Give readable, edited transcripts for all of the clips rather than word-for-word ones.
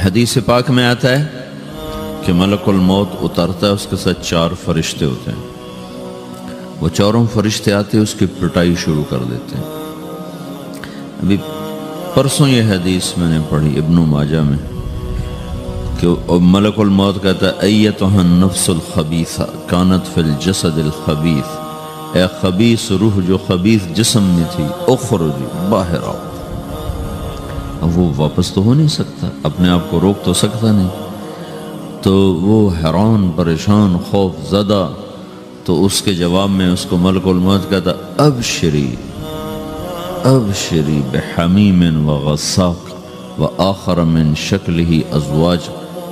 حدیث پاک میں آتا ہے کہ ملک الموت اترتا ہے، اس کے ساتھ 4 فرشتے ہوتے ہیں۔ وہ چاروں فرشتے آتے ہیں، اس کی پٹائی شروع کر دیتے ہیں۔ ابھی پرسوں یہ حدیث میں نے پڑھی ابن ماجہ میں کہ ملک الموت کہتا ہے ایتھا النفس الخبیثہ کانت فی الجسد الخبیث، اے خبیث روح جو خبیث جسم میں تھی، اخرجی باہر آؤ۔ اب وہ واپس تو ہو نہیں سکتا، اپنے آپ کو روک تو سکتا نہیں، تو وہ حیران پریشان خوف زدہ، تو اس کے جواب میں اس کو ملک الموت کہتا ابشری ابشری بحمیم وغساق وآخر من شکلہ ازواج،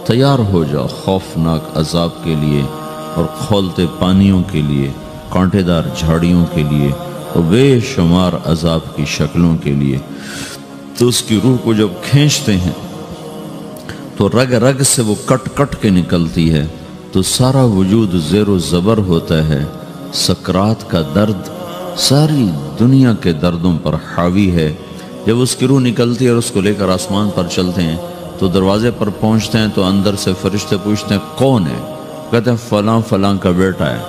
تیار ہو جا خوفناک عذاب کے لیے اور کھولتے پانیوں کے لیے، کانٹے دار جھاڑیوں کے لیے اور بے شمار عذاب کی شکلوں کے لیے۔ تو اس کی روح کو جب کھینچتے ہیں تو رگ رگ سے وہ کٹ کٹ کے نکلتی ہے، تو سارا وجود زیر و زبر ہوتا ہے، سکرات کا درد ساری دنیا کے دردوں پر حاوی ہے۔ جب اس کی روح نکلتی ہے اور اس کو لے کر آسمان پر چلتے ہیں تو دروازے پر پہنچتے ہیں تو اندر سے فرشتے پوچھتے ہیں کون ہے؟ کہتے ہیں فلاں فلاں کا بیٹا ہے۔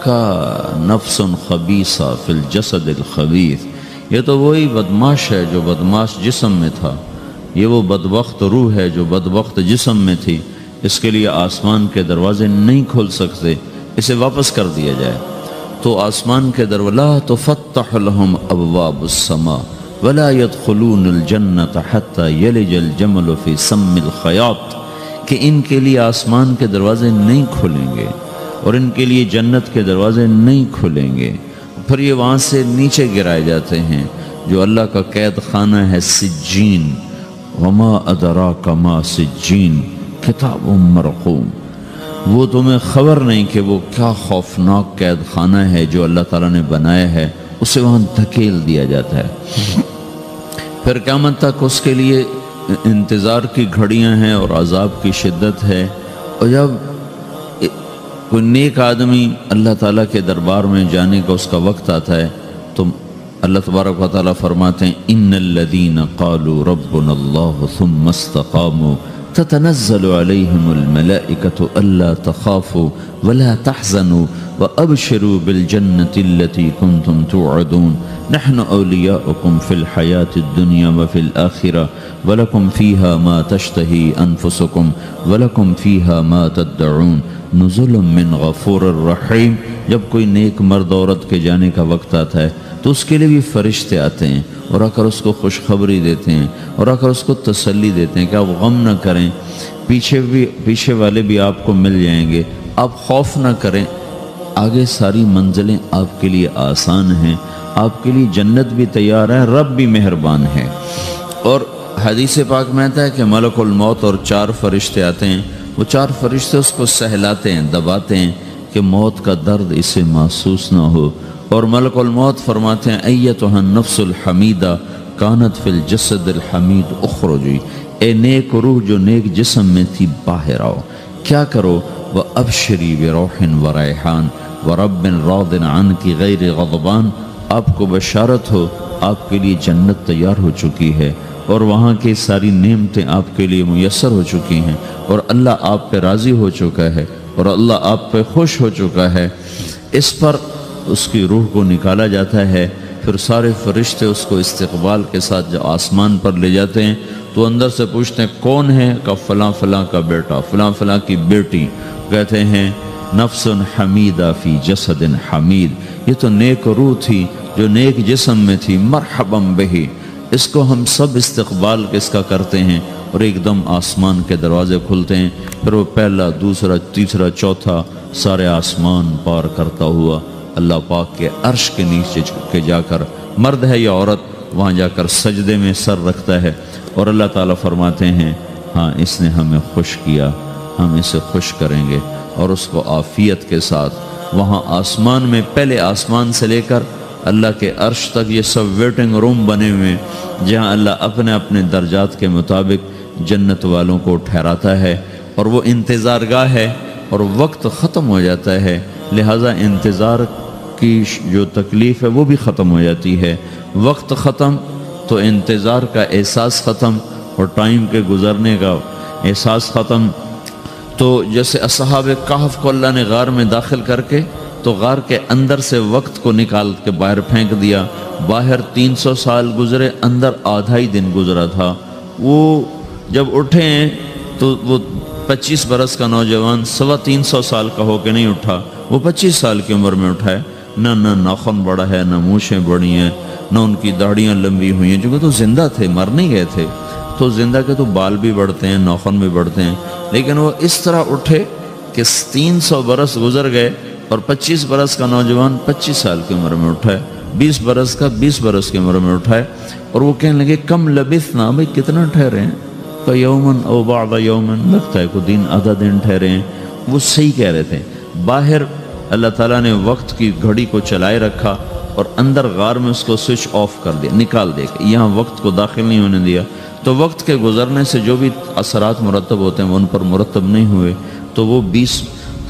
کہا نفس خبیثہ فی الجسد الخبیث، یہ تو وہی بدماش ہے جو بدماش جسم میں تھا، یہ وہ بدبخت روح ہے جو بدبخت جسم میں تھی، اس کے لیے آسمان کے دروازے نہیں کھول سکتے، اسے واپس کر دیا جائے۔ تو آسمان کے دروازے لا تفتح لهم ابواب السماء ولا يدخلون الجنة حتى يلج الجمل في سم الخياط، کہ ان کے لیے آسمان کے دروازے نہیں کھلیں گے اور ان کے لیے جنت کے دروازے نہیں کھلیں گے، پھر یہ وہاں سے نیچے گرائے جاتے ہیں جو اللہ کا قید خانہ ہے سجین۔ وما ادراک ما سجین کتاب مرقوم، وہ تمہیں خبر نہیں کہ وہ کیا خوفناک قید خانہ ہے جو اللہ تعالیٰ نے بنایا ہے، اسے وہاں دھکیل دیا جاتا ہے۔ پھر قیامت تک اس کے لیے انتظار کی گھڑیاں ہیں اور عذاب کی شدت ہے۔ اور جب کوئی نیک آدمی اللہ تعالیٰ کے دربار میں جانے کا اس کا وقت آتا ہے تو اللہ تبارک و تعالیٰ فرماتے ہیں ان الذین قالوا ربنا اللہ ثم استقاموا تتنزل علیہم الملائکۃ الا تخافوا ولا تحزنوا وابشروا بالجنة التي كنتم توعدون نحن اولیاؤکم فی الحیاة الدنیا وفی الآخرہ ولکم فیہا ما تشتہی انفسکم ولکم فیہا ما تدعون نزل من غفور الرحیم۔ جب کوئی نیک مرد عورت کے جانے کا وقت آتا ہے تو اس کے لیے بھی فرشتے آتے ہیں اور آ کر اس کو خوشخبری دیتے ہیں اور آ کر اس کو تسلی دیتے ہیں کہ آپ غم نہ کریں، پیچھے والے بھی آپ کو مل جائیں گے، آپ خوف نہ کریں، آگے ساری منزلیں آپ کے لیے آسان ہیں، آپ کے لیے جنت بھی تیار ہے، رب بھی مہربان ہے۔ اور حدیث پاک میں آتا ہے کہ ملک الموت اور 4 فرشتے آتے ہیں، وہ 4 فرشتے اس کو سہلاتے ہیں، دباتے ہیں کہ موت کا درد اسے محسوس نہ ہو۔ اور ملک الموت فرماتے ہیں ایتھا النفس الحمیدہ کانت فی الجسد الحمید اخرجی، اے نیک روح جو نیک جسم میں تھی باہر آؤ۔ کیا کرو؟ وابشری بروح وریحان ورب راض عنک غیر غضبان، آپ کو بشارت ہو آپ کے لیے جنت تیار ہو چکی ہے اور وہاں کی ساری نعمتیں آپ کے لیے میسر ہو چکی ہیں اور اللہ آپ پہ راضی ہو چکا ہے اور اللہ آپ پہ خوش ہو چکا ہے۔ اس پر اس کی روح کو نکالا جاتا ہے، پھر سارے فرشتے اس کو استقبال کے ساتھ جب آسمان پر لے جاتے ہیں تو اندر سے پوچھتے ہیں کون ہے؟ کہ فلاں فلاں کا بیٹا، فلاں فلاں کی بیٹی۔ کہتے ہیں نفس حمیدہ فی جسد حمید، یہ تو نیک روح تھی جو نیک جسم میں تھی، مرحبا بہی، اس کو ہم سب استقبال کس کا کرتے ہیں۔ اور ایک دم آسمان کے دروازے کھلتے ہیں، پھر وہ پہلا دوسرا تیسرا چوتھا سارے آسمان پار کرتا ہوا اللہ پاک کے عرش کے نیچے کے جا کر، مرد ہے یا عورت، وہاں جا کر سجدے میں سر رکھتا ہے اور اللہ تعالیٰ فرماتے ہیں ہاں اس نے ہمیں خوش کیا، ہم اسے خوش کریں گے، اور اس کو عافیت کے ساتھ وہاں آسمان میں، پہلے آسمان سے لے کر اللہ کے عرش تک یہ سب ویٹنگ روم بنے ہوئے جہاں اللہ اپنے اپنے درجات کے مطابق جنت والوں کو ٹھہراتا ہے، اور وہ انتظار گاہ ہے اور وقت ختم ہو جاتا ہے، لہٰذا انتظار کی جو تکلیف ہے وہ بھی ختم ہو جاتی ہے۔ وقت ختم تو انتظار کا احساس ختم، اور ٹائم کے گزرنے کا احساس ختم۔ تو جیسے اصحاب کہف کو اللہ نے غار میں داخل کر کے تو غار کے اندر سے وقت کو نکال کے باہر پھینک دیا، باہر 300 سال گزرے، اندر آدھا ہی دن گزرا تھا۔ وہ جب اٹھے ہیں تو وہ 25 برس کا نوجوان 325 سال کا ہو کے نہیں اٹھا، وہ 25 سال کی عمر میں اٹھا ہے، نہ ناخن بڑا ہے، نہ مونچھیں بڑی ہیں، نہ ان کی داڑیاں لمبی ہوئی ہیں، چونکہ تو زندہ تھے، مر نہیں گئے تھے، تو زندہ کے تو بال بھی بڑھتے ہیں، ناخن بھی بڑھتے ہیں، لیکن وہ اس طرح اٹھے کہ 300 برس گزر گئے اور 25 برس کا نوجوان 25 سال کی عمر میں اٹھا ہے، 20 برس کا 20 برس کی عمر میں اٹھا ہے، اور وہ کہنے لگے کم لبثنا، بھئی کتنا ٹھہرے ہیں، کہ یومن او بعد یومن، لگتا ہے کوئی دن آدھا دن ٹھہرے ہیں۔ وہ صحیح کہہ رہے تھے، باہر اللہ تعالیٰ نے وقت کی گھڑی کو چلائے رکھا اور اندر غار میں اس کو سوئچ آف کر دیا، نکال دیا کہ یہاں وقت کو داخل نہیں ہونے دیا، تو وقت کے گزرنے سے جو بھی اثرات مرتب ہوتے ہیں وہ ان پر مرتب نہیں ہوئے، تو وہ 20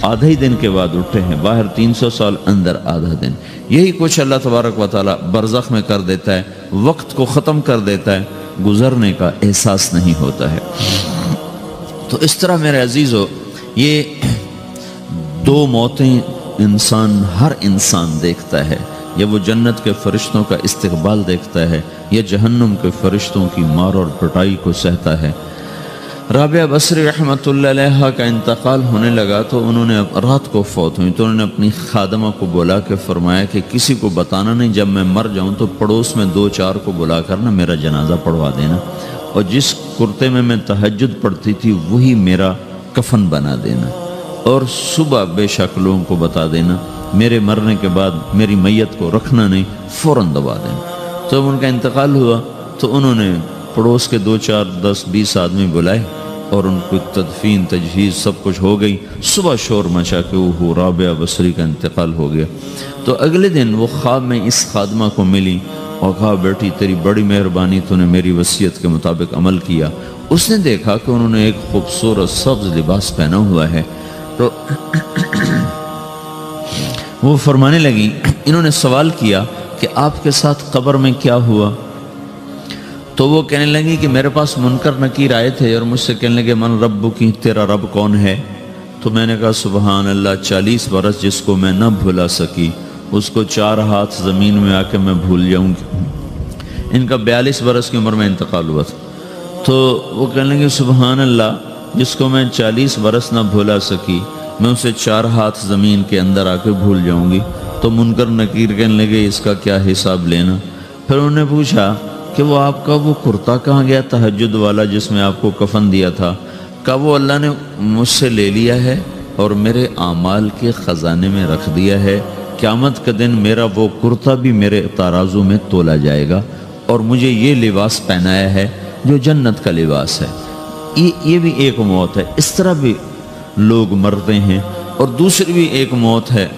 آدھا ہی دن کے بعد اٹھے ہیں، باہر 300 سال، اندر آدھا دن۔ یہی کچھ اللہ تبارک و تعالیٰ برزخ میں کر دیتا ہے، وقت کو ختم کر دیتا ہے، گزرنے کا احساس نہیں ہوتا ہے۔ تو اس طرح میرے عزیزو، یہ دو موتیں ہر انسان دیکھتا ہے، یا وہ جنت کے فرشتوں کا استقبال دیکھتا ہے یا جہنم کے فرشتوں کی مار اور پٹائی کو سہتا ہے۔ رابعہ بصری رحمۃ اللہ علیہ کا انتقال ہونے لگا تو انہوں نے رات کو فوت ہوئی تو انہوں نے اپنی خادمہ کو بلا کے فرمایا کہ کسی کو بتانا نہیں، جب میں مر جاؤں تو پڑوس میں 2-4 کو بلا کر نا میرا جنازہ پڑھوا دینا، اور جس کرتے میں تہجد پڑھتی تھی وہی میرا کفن بنا دینا، اور صبح بے شک لوگوں کو بتا دینا، میرے مرنے کے بعد میری میت کو رکھنا نہیں، فوراً دبا دینا۔ تو جب ان کا انتقال ہوا تو انہوں نے پڑوس کے 2-4-10-20 آدمی بلائے اور ان کو تدفین تجہیز سب کچھ ہو گئی۔ صبح شور مچا کہ وہ رابعہ بصری کا انتقال ہو گیا۔ تو اگلے دن وہ خواب میں اس خادمہ کو ملی اور کہا بیٹی تیری بڑی مہربانی، تو نے میری وصیت کے مطابق عمل کیا۔ اس نے دیکھا کہ انہوں نے ایک خوبصورت سبز لباس پہنا ہوا ہے، تو وہ فرمانے لگی، انہوں نے سوال کیا کہ آپ کے ساتھ قبر میں کیا ہوا؟ تو وہ کہنے لگی کہ میرے پاس منکر نکیر آئے تھے اور مجھ سے کہنے لگے من رب کی، تیرا رب کون ہے؟ تو میں نے کہا سبحان اللہ، 40 برس جس کو میں نہ بھلا سکی اس کو 4 ہاتھ زمین میں آ کے میں بھول جاؤں گی۔ ان کا 42 برس کی عمر میں انتقال ہوا تھا۔ تو وہ کہنے لگے سبحان اللہ، جس کو میں 40 برس نہ بھلا سکی میں اسے 4 ہاتھ زمین کے اندر آ کے بھول جاؤں گی۔ تو منکر نکیر کہنے لگے اس کا کیا حساب لینا؟ پھر انہوں نے پوچھا کہ وہ آپ کا وہ کرتا کہاں گیا تہجد والا جس میں آپ کو کفن دیا تھا؟ کہا وہ اللہ نے مجھ سے لے لیا ہے اور میرے اعمال کے خزانے میں رکھ دیا ہے، قیامت کا دن میرا وہ کرتا بھی میرے ترازو میں تولا جائے گا، اور مجھے یہ لباس پہنایا ہے جو جنت کا لباس ہے۔ یہ بھی ایک موت ہے، اس طرح بھی لوگ مرتے ہیں۔ اور دوسری بھی ایک موت ہے،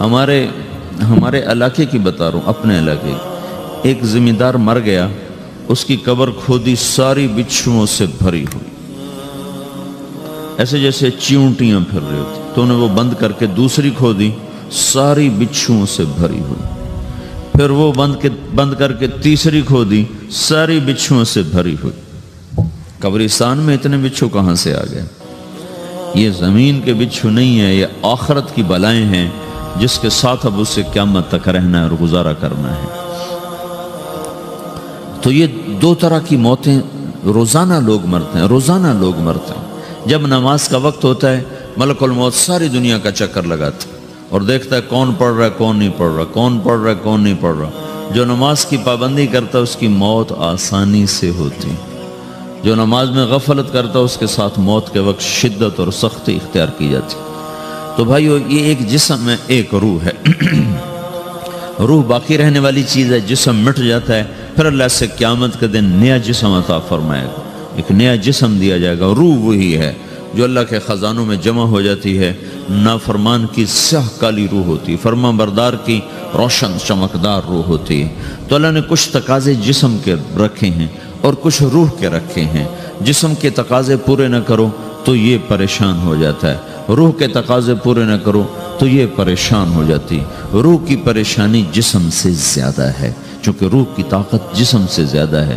ہمارے علاقے کی بتا رہا ہوں، اپنے علاقے کی۔ ایک زمیندار مر گیا، اس کی قبر کھودی، ساری بچھوؤں سے بھری ہوئی، ایسے جیسے چیونٹیاں پھر رہی ہوتی، تو انہیں وہ بند کر کے دوسری کھودی، ساری بچھوؤں سے بھری ہوئی، پھر وہ بند کر کے تیسری کھودی، ساری بچھوؤں سے بھری ہوئی۔ قبرستان میں اتنے بچھو کہاں سے آ گئے؟ یہ زمین کے بچھو نہیں ہے، یہ آخرت کی بلائیں ہیں جس کے ساتھ اب اس سے قیامت تک رہنا ہے اور گزارا کرنا ہے۔ تو یہ 2 طرح کی موتیں روزانہ لوگ مرتے ہیں، روزانہ لوگ مرتے ہیں۔ جب نماز کا وقت ہوتا ہے ملک الموت ساری دنیا کا چکر لگاتا ہے اور دیکھتا ہے کون پڑھ رہا ہے کون نہیں پڑھ رہا، کون پڑھ رہا ہے کون نہیں پڑھ رہا۔ جو نماز کی پابندی کرتا ہے اس کی موت آسانی سے ہوتی، جو نماز میں غفلت کرتا ہے اس کے ساتھ موت کے وقت شدت اور سختی اختیار کی جاتی۔ تو بھائیو، یہ ایک جسم ہے، ایک روح ہے۔ روح باقی رہنے والی چیز ہے، جسم مٹ جاتا ہے، پھر اللہ سے قیامت کے دن نیا جسم عطا فرمائے گا، ایک نیا جسم دیا جائے گا۔ روح وہی ہے جو اللہ کے خزانوں میں جمع ہو جاتی ہے۔ نافرمان کی سیاہ کالی روح ہوتی ہے، فرمان بردار کی روشن چمکدار روح ہوتی ہے۔ تو اللہ نے کچھ تقاضے جسم کے رکھے ہیں اور کچھ روح کے رکھے ہیں۔ جسم کے تقاضے پورے نہ کرو تو یہ پریشان ہو جاتا ہے، روح کے تقاضے پورے نہ کرو تو یہ پریشان ہو جاتی۔ روح کی پریشانی جسم سے زیادہ ہے، چونکہ روح کی طاقت جسم سے زیادہ ہے۔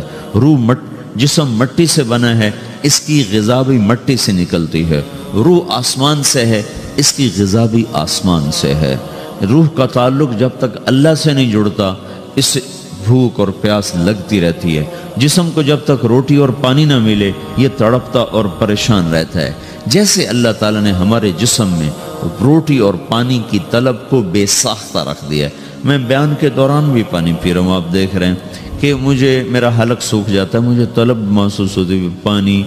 جسم مٹی سے بنا ہے اس کی غذا بھی مٹی سے نکلتی ہے، روح آسمان سے ہے، اس کی غذا بھی آسمان سے ہے۔ روح کا تعلق جب تک اللہ سے نہیں جڑتا اس سے بھوک اور پیاس لگتی رہتی ہے۔ جسم کو جب تک روٹی اور پانی نہ ملے یہ تڑپتا اور پریشان رہتا ہے۔ جیسے اللہ تعالیٰ نے ہمارے جسم میں روٹی اور پانی کی طلب کو بے ساختہ رکھ دیا ہے۔ میں بیان کے دوران بھی پانی پی رہا ہوں، آپ دیکھ رہے ہیں کہ میرا حلق سوکھ جاتا ہے، مجھے طلب محسوس ہوتی ہے، پانی،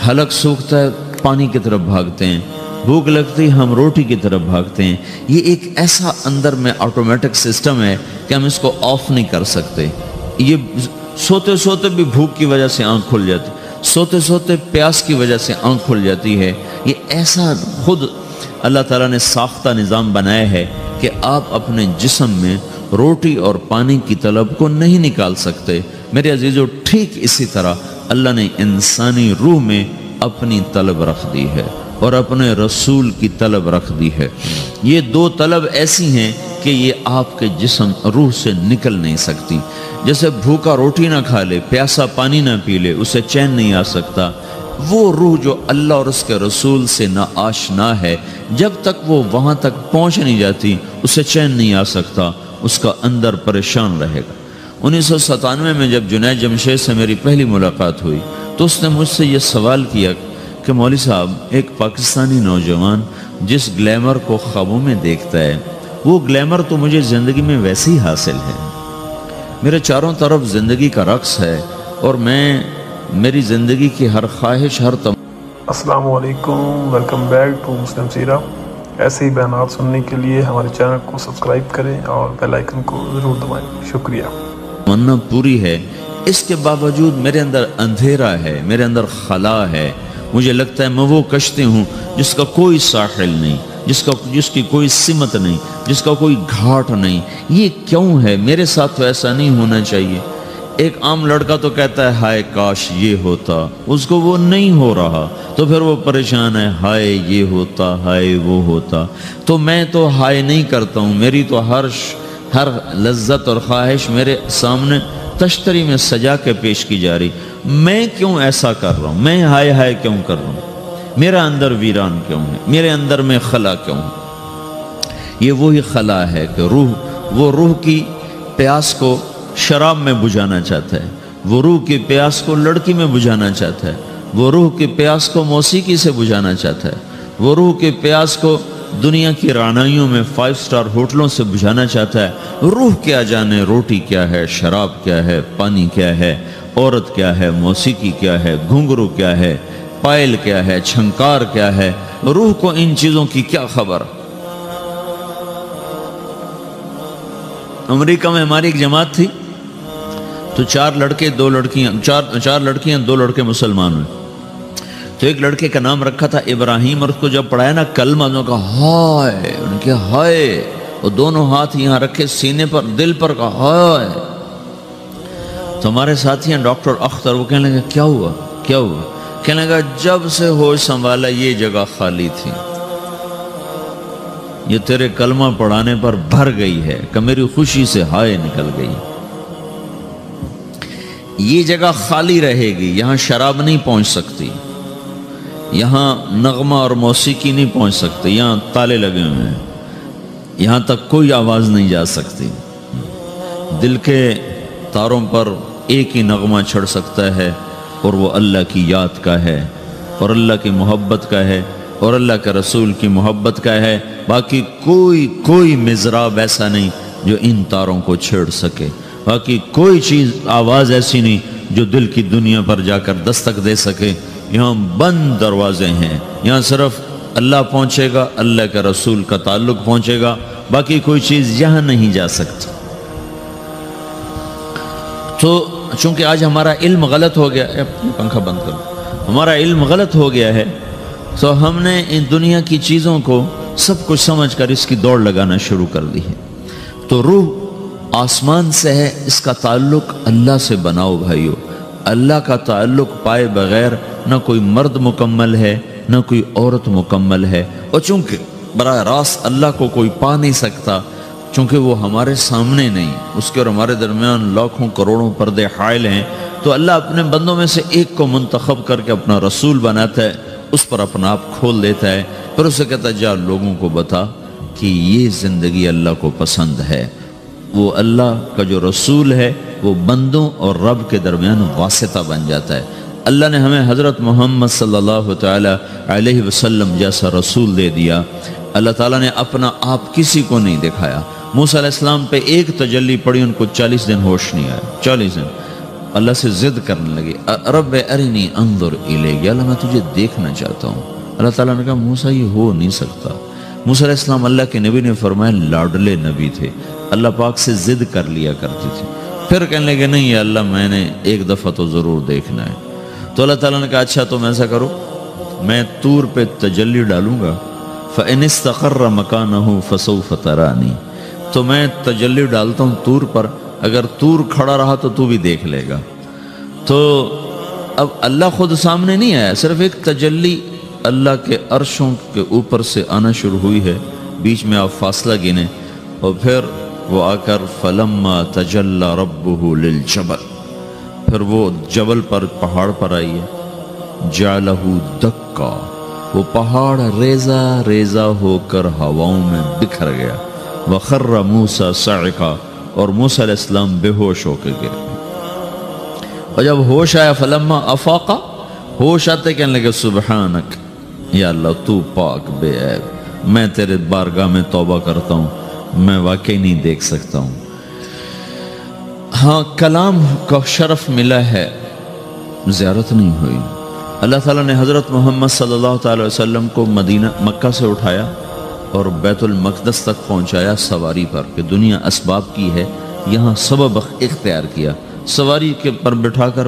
حلق سوکھتا ہے پانی کی طرف بھاگتے ہیں، بھوک لگتی ہم روٹی کی طرف بھاگتے ہیں۔ یہ ایک ایسا اندر میں آٹومیٹک سسٹم ہے کہ ہم اس کو آف نہیں کر سکتے۔ یہ سوتے سوتے بھی بھوک کی وجہ سے آنکھ کھل جاتی، سوتے سوتے پیاس کی وجہ سے آنکھ کھل جاتی ہے۔ یہ ایسا خود اللہ تعالیٰ نے ساختہ نظام بنایا ہے کہ آپ اپنے جسم میں روٹی اور پانی کی طلب کو نہیں نکال سکتے۔ میرے عزیزو، ٹھیک اسی طرح اللہ نے انسانی روح میں اپنی طلب رکھ دی ہے اور اپنے رسول کی طلب رکھ دی ہے۔ یہ دو طلب ایسی ہیں کہ یہ آپ کے جسم روح سے نکل نہیں سکتی۔ جیسے بھوکا روٹی نہ کھا لے، پیاسا پانی نہ پی لے، اسے چین نہیں آ سکتا۔ وہ روح جو اللہ اور اس کے رسول سے نہ آشنا ہے، جب تک وہ وہاں تک پہنچ نہیں جاتی اسے چین نہیں آ سکتا، اس کا اندر پریشان رہے گا۔ 1997 میں جب جنید جمشید سے میری پہلی ملاقات ہوئی تو اس نے مجھ سے یہ سوال کیا کہ مولوی صاحب، ایک پاکستانی نوجوان جس گلیمر کو خوابوں میں دیکھتا ہے وہ گلیمر تو مجھے زندگی میں ویسے ہی حاصل ہے، میرے چاروں طرف زندگی کا رقص ہے اور میری زندگی کی ہر خواہش، ہر السلام علیکم، ویلکم بیک ٹو مسلم سیرہ۔ ایسے ہی بیانات سننے کے لیے ہمارے چینل کو سبسکرائب کریں اور بیل آئیکن کو ضرور دبائیں۔ شکریہ۔ تمنا پوری ہے، اس کے باوجود میرے اندر اندھیرا ہے، میرے اندر خلا ہے۔ مجھے لگتا ہے میں وہ کشتی ہوں جس کا کوئی ساحل نہیں، جس کی کوئی سمت نہیں، جس کا کوئی گھاٹ نہیں۔ یہ کیوں ہے؟ میرے ساتھ تو ایسا نہیں ہونا چاہیے۔ ایک عام لڑکا تو کہتا ہے ہائے کاش یہ ہوتا، اس کو وہ نہیں ہو رہا تو پھر وہ پریشان ہے، ہائے یہ ہوتا، ہائے وہ ہوتا۔ تو میں تو ہائے نہیں کرتا ہوں، میری تو ہر لذت اور خواہش میرے سامنے تشتری میں سجا کے پیش کی جا رہی۔ میں کیوں ایسا کر رہا ہوں؟ میں ہائے ہائے کیوں کر رہا ہوں؟ میرا اندر ویران کیوں ہے؟ میرے اندر میں خلا کیوں ہے؟ یہ وہی خلا ہے کہ وہ روح کی پیاس کو شراب میں بجھانا چاہتا ہے، وہ روح کی پیاس کو لڑکی میں بجھانا چاہتا ہے، وہ روح کی پیاس کو موسیقی سے بجھانا چاہتا ہے، وہ روح کی پیاس کو دنیا کی رعنائیوں میں 5 سٹار ہوٹلوں سے بجھانا چاہتا ہے۔ روح کیا جانے روٹی کیا ہے، شراب کیا ہے، پانی کیا ہے، عورت کیا ہے، موسیقی کیا ہے، گھنگرو کیا ہے، پائل کیا ہے، چھنکار کیا ہے۔ روح کو ان چیزوں کی کیا خبر؟ امریکہ میں ہماری ایک جماعت تھی تو 4 لڑکیاں 2 لڑکے مسلمان ہوئے۔ تو ایک لڑکے کا نام رکھا تھا ابراہیم، اور اس کو جب پڑھایا نا کلمہ، انہوں نے کہا ہائے، انہوں نے کہا ہائے، اور دونوں ہاتھ یہاں رکھے سینے پر، دل پر، کہا ہائے۔ تو ہمارے ساتھی ہیں ڈاکٹر اختر، وہ کہنے لگا کیا ہوا کیا ہوا؟ کہنے لگا جب سے ہوش سنبھالا یہ جگہ خالی تھی، یہ تیرے کلمہ پڑھانے پر بھر گئی ہے کہ میری خوشی سے ہائے نکل گئی۔ یہ جگہ خالی رہے گی، یہاں شراب نہیں پہنچ سکتی، یہاں نغمہ اور موسیقی نہیں پہنچ سکتی، یہاں تالے لگے ہوئے ہیں، یہاں تک کوئی آواز نہیں جا سکتی۔ دل کے تاروں پر ایک ہی نغمہ چڑھ سکتا ہے اور وہ اللہ کی یاد کا ہے اور اللہ کی محبت کا ہے اور اللہ کے رسول کی محبت کا ہے۔ باقی کوئی مضراب ایسا نہیں جو ان تاروں کو چھیڑ سکے، باقی کوئی چیز، آواز ایسی نہیں جو دل کی دنیا پر جا کر دستک دے سکے۔ یہاں بند دروازے ہیں، یہاں صرف اللہ پہنچے گا، اللہ کے رسول کا تعلق پہنچے گا، باقی کوئی چیز یہاں نہیں جا سکتی۔ تو چونکہ آج ہمارا علم غلط ہو گیا، پنکھا بند کرو، ہمارا علم غلط ہو گیا ہے، تو ہم نے ان دنیا کی چیزوں کو سب کچھ سمجھ کر اس کی دوڑ لگانا شروع کر دی ہے۔ تو روح آسمان سے ہے، اس کا تعلق اللہ سے بناؤ بھائیو۔ اللہ کا تعلق پائے بغیر نہ کوئی مرد مکمل ہے نہ کوئی عورت مکمل ہے، اور چونکہ براہ راست اللہ کو کوئی پا نہیں سکتا، چونکہ وہ ہمارے سامنے نہیں، اس کے اور ہمارے درمیان لاکھوں کروڑوں پردے حائل ہیں، تو اللہ اپنے بندوں میں سے ایک کو منتخب کر کے اپنا رسول بناتا ہے، اس پر اپنا آپ کھول دیتا ہے، پھر اسے کہتا ہے جا لوگوں کو بتا کہ یہ زندگی اللہ کو پسند ہے۔ وہ اللہ کا جو رسول ہے وہ بندوں اور رب کے درمیان واسطہ بن جاتا ہے۔ اللہ نے ہمیں حضرت محمد صلی اللہ تعالی علیہ وسلم جیسا رسول دے دیا۔ اللہ تعالیٰ نے اپنا آپ کسی کو نہیں دکھایا۔ موسیٰ علیہ السلام پہ ایک تجلی پڑی، ان کو 40 دن ہوش نہیں آیا، 40 دن اللہ سے ضد کرنے لگے، رب ارنی انظر الیک، اللہ میں تجھے دیکھنا چاہتا ہوں۔ اللہ تعالیٰ نے کہا موسیٰ یہ ہو نہیں سکتا۔ موسیٰ علیہ السلام اللہ کے نبی نے فرمایا لاڈلے نبی تھے، اللہ پاک سے ضد کر لیا کرتے تھے۔ پھر کہنے لگے نہیں یا اللہ میں نے ایک دفعہ تو ضرور دیکھنا ہے۔ تو اللہ تعالیٰ نے کہا اچھا تم ایسا کرو، میں طور پہ تجلی ڈالوں گا، فَإِنِ اسْتَقَرَّ مَكَانَهُ فَسَوْفَ تَرَانِي، تو میں تجلی ڈالتا ہوں طور پر، اگر طور کھڑا رہا تو تو بھی دیکھ لے گا۔ تو اب اللہ خود سامنے نہیں آیا، صرف ایک تجلی اللہ کے عرشوں کے اوپر سے آنا شروع ہوئی ہے، بیچ میں آپ فاصلہ گنے، اور پھر وہ آ کر فَلَمَّا تَجَلَّى رَبُّهُ لِلْجَبَلِ، پھر وہ جبل پر پہاڑ پر آئی ہے، جَعَلَهُ دَكَّا، وہ پہاڑ ریزہ ریزہ ہو کر ہواؤں میں بکھر گیا، وَخَرَّ مُوسَى صَعِقًا، اور موسیٰ علیہ السلام بے ہوش ہو کے گئے۔ اور جب ہوش آیا فلما افاقا، ہوش آتے کہنے لگے سبحانک، یا اللہ تو پاک بے عیب، میں تیرے بارگاہ میں توبہ کرتا ہوں، میں واقعی نہیں دیکھ سکتا ہوں۔ ہاں کلام کا شرف ملا ہے، زیارت نہیں ہوئی۔ اللہ تعالیٰ نے حضرت محمد صلی اللہ تعالی وسلم کو مکہ سے اٹھایا اور بیت المقدس تک پہنچایا سواری پر، کہ دنیا اسباب کی ہے، یہاں سبب اختیار کیا، سواری کے پر بٹھا کر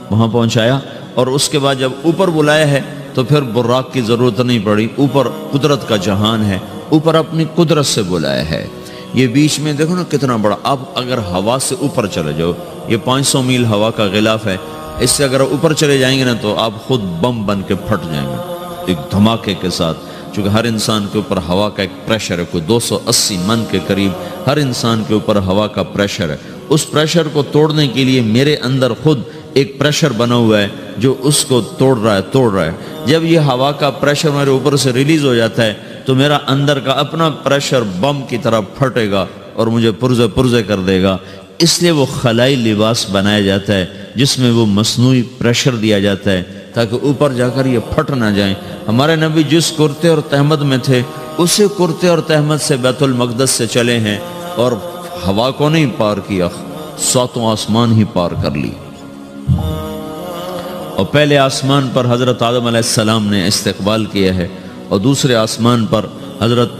وہاں پہنچایا، اور اس کے بعد جب اوپر بلایا ہے تو پھر براق کی ضرورت نہیں پڑی، اوپر قدرت کا جہان ہے، اوپر اپنی قدرت سے بلایا ہے۔ یہ بیچ میں دیکھو نا کتنا بڑا، آپ اگر ہوا سے اوپر چلے جاؤ، یہ 500 میل ہوا کا غلاف ہے، اس سے اگر اوپر چلے جائیں گے نا تو آپ خود بم بن کے پھٹ جائیں گے ایک دھماکے کے ساتھ، چونکہ ہر انسان کے اوپر ہوا کا ایک پریشر ہے، کوئی 280 من کے قریب ہر انسان کے اوپر ہوا کا پریشر ہے۔ اس پریشر کو توڑنے کے لیے میرے اندر خود ایک پریشر بنا ہوا ہے جو اس کو توڑ رہا ہے۔ جب یہ ہوا کا پریشر میرے اوپر سے ریلیز ہو جاتا ہے تو میرا اندر کا اپنا پریشر بم کی طرح پھٹے گا اور مجھے پرزے کر دے گا۔ اس لیے وہ خلائی لباس بنایا جاتا ہے جس میں وہ مصنوعی پریشر دیا جاتا ہے تاکہ اوپر جا کر یہ پھٹ نہ جائیں۔ ہمارے نبی جس کرتے اور تہمد میں تھے اسی کرتے اور تہمد سے بیت المقدس سے چلے ہیں، اور ہوا کو نہیں پار کیا، 7 آسمان ہی پار کر لی۔ اور پہلے آسمان پر حضرت آدم علیہ السلام نے استقبال کیا ہے، اور دوسرے آسمان پر حضرت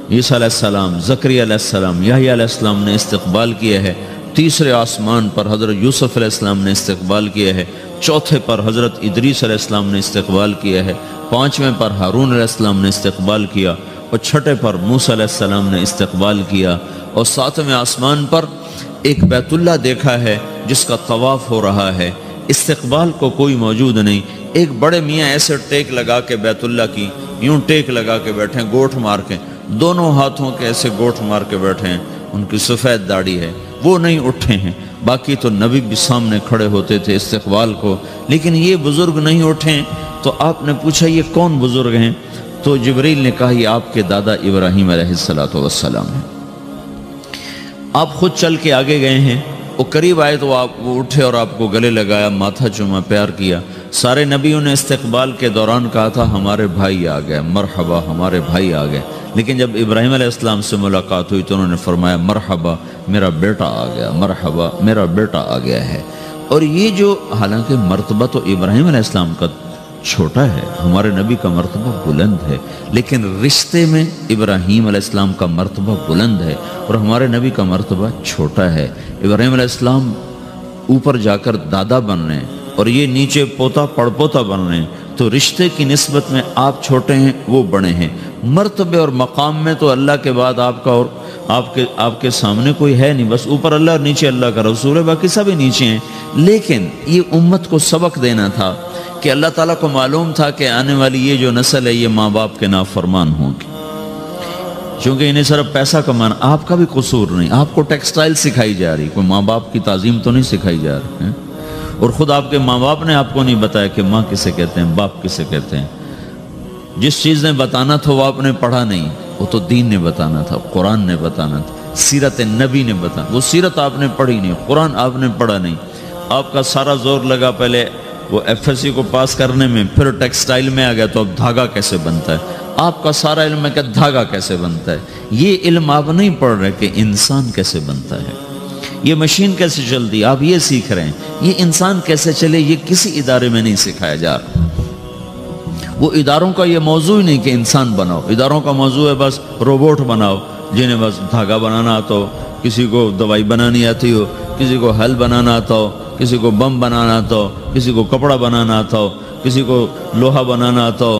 عیسیٰ علیہ السلام، زکریا علیہ السلام، یحییٰ علیہ السلام نے استقبال کیا ہے۔ تیسرے آسمان پر حضرت یوسف علیہ السلام نے استقبال کیا ہے۔ چوتھے پر حضرت ادریس علیہ السلام نے استقبال کیا ہے۔ 5ویں پر ہارون علیہ السلام نے استقبال کیا، اور 6 پر موسیٰ علیہ السلام نے استقبال کیا، اور 7ویں آسمان پر ایک بیت اللہ دیکھا ہے جس کا طواف ہو رہا ہے۔ استقبال کو کوئی موجود نہیں، ایک بڑے میاں ایسے ٹیک لگا کے بیت اللہ کی یوں ٹیک لگا کے بیٹھے ہیں، گوٹھ مار کے، دونوں ہاتھوں کے ایسے گوٹھ مار کے بیٹھے ہیں، ان کی سفید داڑھی ہے، وہ نہیں اٹھے ہیں۔ باقی تو نبی بھی سامنے کھڑے ہوتے تھے استقبال کو، لیکن یہ بزرگ نہیں اٹھے ہیں۔ تو آپ نے پوچھا یہ کون بزرگ ہیں؟ تو جبریل نے کہا یہ آپ کے دادا ابراہیم علیہ السلام ہیں۔ آپ خود چل کے آگے گئے ہیں، وہ قریب آئے تو وہ اٹھے اور آپ کو گلے لگایا، ماتھا چوما، پیار کیا۔ سارے نبیوں نے استقبال کے دوران کہا تھا ہمارے بھائی آ گئے، مرحبا ہمارے بھائی آ گئے، لیکن جب ابراہیم علیہ السلام سے ملاقات ہوئی تو انہوں نے فرمایا مرحبا میرا بیٹا آ گیا، مرحبا میرا بیٹا آ گیا ہے۔ اور یہ جو حالانکہ مرتبہ تو ابراہیم علیہ السلام کا چھوٹا ہے، ہمارے نبی کا مرتبہ بلند ہے، لیکن رشتے میں ابراہیم علیہ السلام کا مرتبہ بلند ہے اور ہمارے نبی کا مرتبہ چھوٹا ہے۔ ابراہیم علیہ السلام اوپر جا کر دادا بن رہے ہیں اور یہ نیچے پوتا پڑپوتا بن رہے ہیں، تو رشتے کی نسبت میں آپ چھوٹے ہیں وہ بڑے ہیں۔ مرتبے اور مقام میں تو اللہ کے بعد آپ کا اور آپ کے سامنے کوئی ہے نہیں، بس اوپر اللہ اور نیچے اللہ کا رسول ہے، باقی سبھی نیچے ہیں۔ لیکن یہ امت کو سبق دینا تھا کہ اللہ تعالیٰ کو معلوم تھا کہ آنے والی یہ جو نسل ہے یہ ماں باپ کے نافرمان ہوں گی، چونکہ انہیں صرف پیسہ کمانا، آپ کا بھی قصور نہیں، آپ کو ٹیکسٹائل سکھائی جا رہی، کوئی ماں باپ کی تعظیم تو نہیں سکھائی جا رہی ہے۔ اور خود آپ کے ماں باپ نے آپ کو نہیں بتایا کہ ماں کسے کہتے ہیں، باپ کسے کہتے ہیں۔ جس چیز نے بتانا تھا وہ آپ نے پڑھا نہیں، وہ تو دین نے بتانا تھا، قرآن نے بتانا تھا، سیرت نبی نے بتانا۔ وہ سیرت آپ نے پڑھی نہیں، قرآن آپ نے پڑھا نہیں۔ آپ کا سارا زور لگا پہلے وہ ایف ایس سی کو پاس کرنے میں، پھر ٹیکسٹائل میں آ گیا تو اب دھاگا کیسے بنتا ہے۔ آپ کا سارا علم ہے کہ دھاگا کیسے بنتا ہے۔ یہ علم آپ نہیں پڑھ رہے کہ انسان کیسے بنتا ہے، یہ مشین کیسے چلتی ہے، آپ یہ سیکھ رہے ہیں۔ یہ انسان کیسے چلے یہ کسی ادارے میں نہیں سکھایا جا رہا۔ وہ اداروں کا یہ موضوع ہی نہیں کہ انسان بناؤ، اداروں کا موضوع ہے بس روبوٹ بناؤ جنہیں بس دھاگا بنانا آتا ہو، کسی کو دوائی بنانی آتی ہو، کسی کو حل بنانا آتا ہو، کسی کو بم بنانا آتا ہو، کسی کو کپڑا بنانا آتا ہو، کسی کو لوہا بنانا آتا ہو،